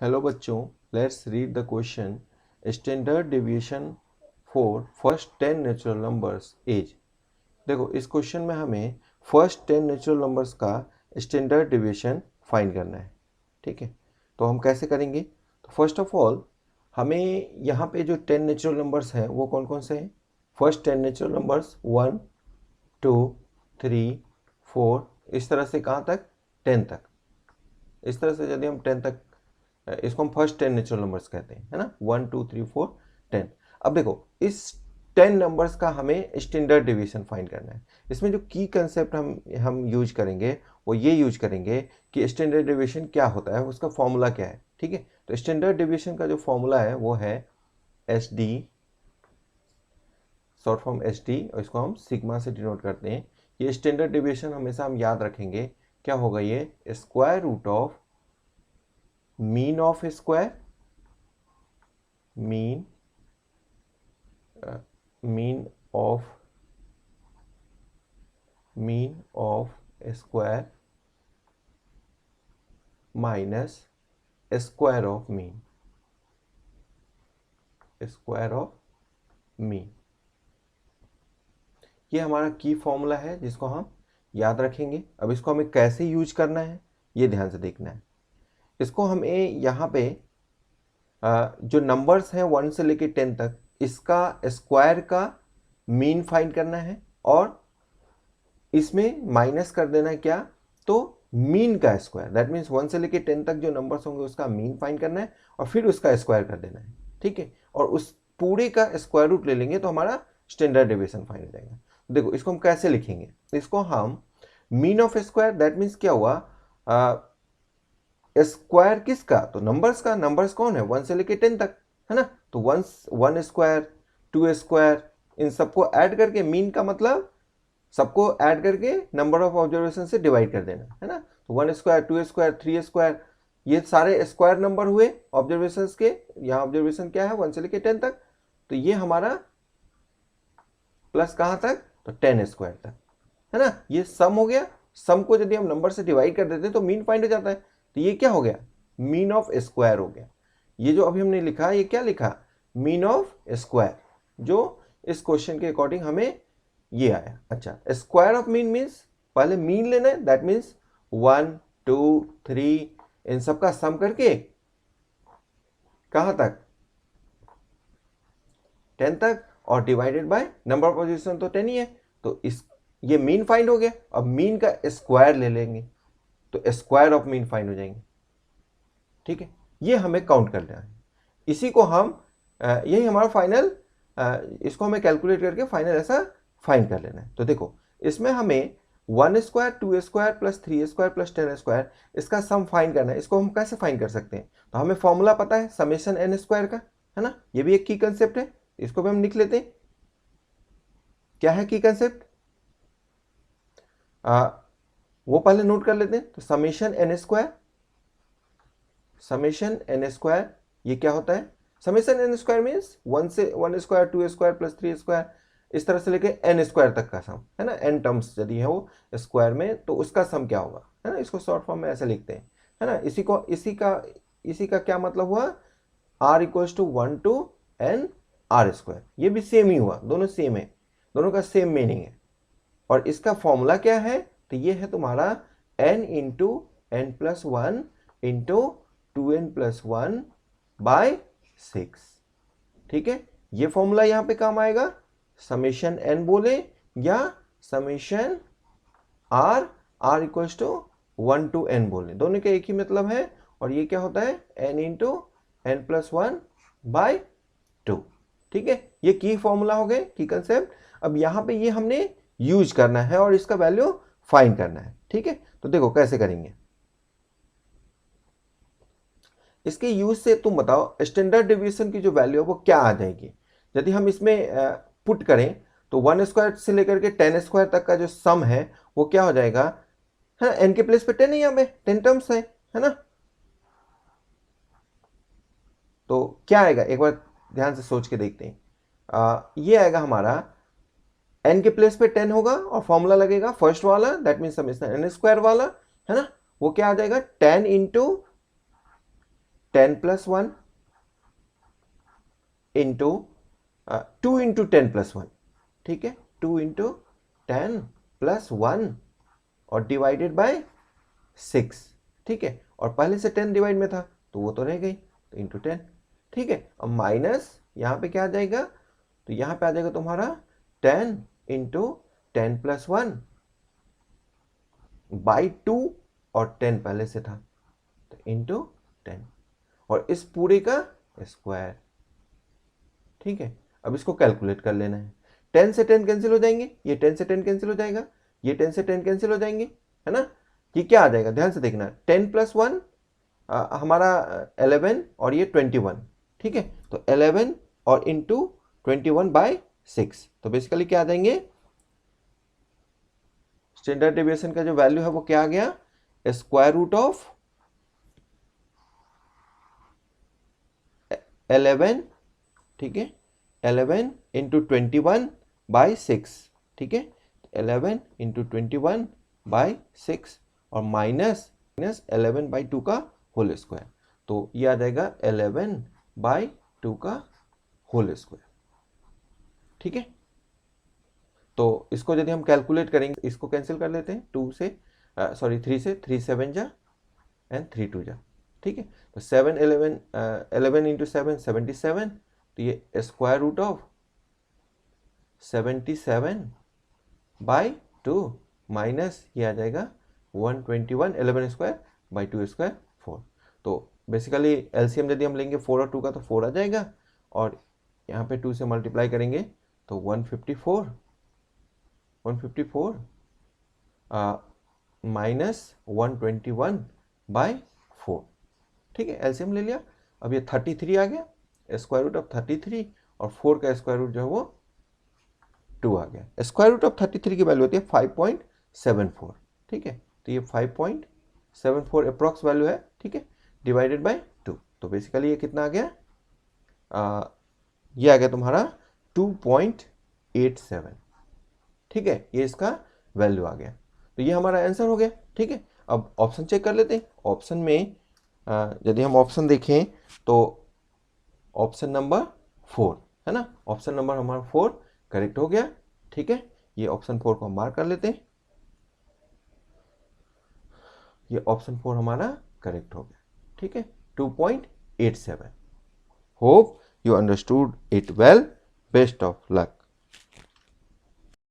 Hello बच्चों, let's read the question. Standard deviation for first 10 natural numbers is. देखो, इस question में हमें फर्स्ट 10 नेचुरल नंबर्स का स्टैंडर्ड डेविएशन फाइंड करना है। ठीक है, तो हम कैसे करेंगे? तो फर्स्ट ऑफ ऑल हमें यहाँ पे जो 10 नेचुरल नंबर्स हैं वो कौन कौन से हैं? फर्स्ट 10 नेचुरल नंबर्स 1 2 3 4, इस तरह से कहाँ तक? 10 तक। इस तरह से यदि हम 10 तक, इसको हम फर्स्ट 10 नेचुरल नंबर्स कहते हैं, है ना। 1 2 3 4 10। अब देखो, इस 10 नंबर्स का हमें स्टैंडर्ड डेविएशन फाइंड करना है। इसमें जो की कंसेप्ट हम यूज करेंगे वो ये यूज करेंगे कि स्टैंडर्ड डेविएशन क्या होता है, उसका फॉर्मूला क्या है। ठीक है, तो स्टैंडर्ड डेविएशन का जो फॉर्मूला है वो है S D, short form S D, और इसको हम सिग्मा से डिनोट करते हैं। ये स्टैंडर्ड डेविएशन हमेशा हम याद रखेंगे, क्या होगा? ये square root of mean of square, mean mean of square minus square of mean, square of mean. ये हमारा की फॉर्मूला है जिसको हम याद रखेंगे। अब इसको हमें कैसे यूज करना है ये ध्यान से देखना है। इसको हमें यहाँ पे जो नंबर्स हैं 1 से लेके 10 तक, इसका स्क्वायर का मीन फाइंड करना है और इसमें माइनस कर देना है क्या? तो मीन का स्क्वायर। दैट मीन्स 1 से लेके 10 तक जो नंबर्स होंगे उसका मीन फाइंड करना है और फिर उसका स्क्वायर कर देना है। ठीक है, और उस पूरे का स्क्वायर रूट ले लेंगे तो हमारा स्टैंडर्ड डेविएशन फाइंड हो जाएगा। देखो, इसको हम कैसे लिखेंगे? इसको हम mean of square, that means क्या हुआ? स्क्वायर किसका? तो नंबर्स का। नंबर्स कौन है? 1 से लेके 10 तक, है ना। तो 1 स्क्वायर, 2 स्क्वायर, इन सबको ऐड करके, मीन का मतलब सबको ऐड करके नंबर ऑफ ऑब्जर्वेशन से डिवाइड कर देना, है ना। तो 1 स्क्वायर, 2 स्क्वायर, 3 स्क्वायर, ये सारे स्क्वायर नंबर हुए ऑब्जर्वेशंस के। यहाँ ऑब्जर्वेशन क्या है? 1 से लेके 10 तक। तो ये हमारा प्लस कहाँ तक? तो 10 स्क्वायर तक, है ना। ये सम हो गया। सम को यदि हम नंबर से डिवाइड कर देते हैं तो मीन फाइंड हो जाता है। तो ये क्या हो गया? मीन ऑफ स्क्वायर हो गया। ये जो अभी हमने लिखा, ये क्या लिखा? मीन ऑफ स्क्वायर, जो इस क्वेश्चन के अकॉर्डिंग हमें ये आया। अच्छा, स्क्वायर ऑफ मीन मीन्स पहले मीन लेना है। दैट मीन्स 1 2 3 इन सब का सम करके कहां तक? 10 तक, और divided by number of position तो 10 ही है। तो इस ये मीन फाइंड हो गया। अब मीन का स्क्वायर ले लेंगे तो स्क्वायर ऑफ मीन फाइंड हो जाएंगे। ठीक है, ये हमें काउंट करना है। इसी को हम यही हमारा फाइनल, इसको हमें कैलकुलेट करके फाइनल ऐसा फाइंड कर लेना है। तो देखो, इसमें हमें 1 square, 2 square plus 3 square plus 10 square, इसका सम फाइंड करना है। इसको हम कैसे फाइंड कर सकते हैं? तो हमें फॉर्मूला पता है समेशन एन स्क्वायर का, है ना। ये भी एक की कंसेप्ट है, इसको भी हम लिख लेते हैं। क्या है की कंसेप्ट? वो पहले नोट कर लेते हैं। तो summation n square, summation n square ये क्या होता है? समेशन एन स्क्वायर मीन्स 1 से 1 स्क्वायर, 2 स्क्वायर प्लस 3 स्क्वायर, इस तरह से लेके एन स्क्वायर तक का सम, है ना। एन टर्म्स यदि है वो स्क्वायर में तो उसका सम क्या होगा, है ना। इसको शॉर्ट फॉर्म में ऐसे लिखते हैं, है ना। इसी का क्या मतलब हुआ? R equals to 1 to n r square. ये भी सेम ही हुआ, दोनों सेम है, दोनों का सेम मीनिंग है। और इसका फॉर्मूला क्या है? तो ये है तुम्हारा n into n plus 1 into 2n plus 1 by 6। ठीक है, ये फॉर्मूला यहां पे काम आएगा। समेशन n बोले या summation r equals to 1 to n बोले, दोनों का एक ही मतलब है। और ये क्या होता है? n into n plus 1 by 2। ठीक है, ये की फॉर्मूला हो गए, की कंसेप्ट। अब यहां पे ये हमने यूज करना है और इसका वैल्यू फाइंड करना है। ठीक है, तो देखो कैसे करेंगे इसके यूज से। तुम बताओ स्टैंडर्ड डेविएशन की जो वैल्यू है वो क्या आ जाएगी यदि हम इसमें पुट करें? तो 1 स्क्वायर से लेकर के 10 स्क्वायर तक का जो सम है वो क्या हो जाएगा, है ना। एन के प्लेस पे 10 है, यहाँ पे 10 टर्म्स है ना। तो क्या आएगा एक बार ध्यान से सोच के देखते हैं। ये आएगा हमारा n के प्लेस पे 10 होगा और फॉर्मूला लगेगा फर्स्ट वाला, that mean summation n square वाला, है ना। वो क्या आ जाएगा? 10 इंटू 10+1 इंटू 2 इंटू 10+1, ठीक है, 2 इंटू 10+1 और डिवाइडेड बाय 6, ठीक है, और पहले से 10 डिवाइड में था तो वो तो रह गई, तो इंटू 10, ठीक है। अब माइनस यहाँ पे क्या आ जाएगा, तो यहाँ पे आ जाएगा तुम्हारा 10 इंटू 10+1 बाई 2 और 10 पहले से था तो इंटू 10 और इस पूरे का स्क्वायर, ठीक है। अब इसको कैलकुलेट कर लेना है। 10 से 10 कैंसिल हो जाएंगे, ये 10 से 10 कैंसिल हो जाएगा, ये 10 से 10 कैंसिल हो जाएंगे, है ना। ये क्या आ जाएगा, ध्यान से देखना, 10+1 हमारा 11 और ये 21, ठीक है। तो 11 और इंटू 21/6, तो बेसिकली क्या आ जाएंगे, स्टैंडर्ड डेविएशन का जो वैल्यू है वो क्या आ गया, स्क्वायर रूट ऑफ 11, ठीक है, 11 इंटू 21/6, ठीक है, 11 इंटू 21/6 और माइनस 11/2 का होल स्क्वायर, तो ये आ जाएगा 11/2 का होल स्क्वायर, ठीक है। तो इसको यदि हम कैलकुलेट करेंगे, इसको कैंसिल कर लेते हैं 2 से, सॉरी 3 से, 3 7 जा एंड 3 2 जा, ठीक है। तो 7 11 इंटू 7 77, तो ये स्क्वायर रूट ऑफ 77/2 माइनस ये आ जाएगा 121, 11 स्क्वायर बाई 2 स्क्वायर 4। तो बेसिकली एलसीएम यदि हम लेंगे 4 और 2 का तो 4 आ जाएगा और यहाँ पे 2 से मल्टीप्लाई करेंगे तो 154 माइनस 121/4, ठीक है, एलसीएम ले लिया। अब ये 33 आ गया, स्क्वायर रूट ऑफ 33 और 4 का स्क्वायर रूट जो है वो 2 आ गया। स्क्वायर रूट ऑफ 33 की वैल्यू होती है 5.74, ठीक है, तो ये 5.74 अप्रॉक्स वैल्यू है, ठीक है, डिवाइडेड बाय 2, तो बेसिकली ये कितना आ गया, ये आ गया तुम्हारा 2.87, ठीक है, ये इसका वैल्यू आ गया। तो ये हमारा आंसर हो गया, ठीक है। अब ऑप्शन चेक कर लेते हैं। ऑप्शन में यदि हम ऑप्शन देखें तो ऑप्शन नंबर 4 है ना, ऑप्शन नंबर हमारा 4 करेक्ट हो गया, ठीक है। ये ऑप्शन 4 को हम मार्क कर लेते हैं, ये ऑप्शन 4 हमारा करेक्ट हो गया, ठीक है, 2.87। Hope you understood it well. Best of luck.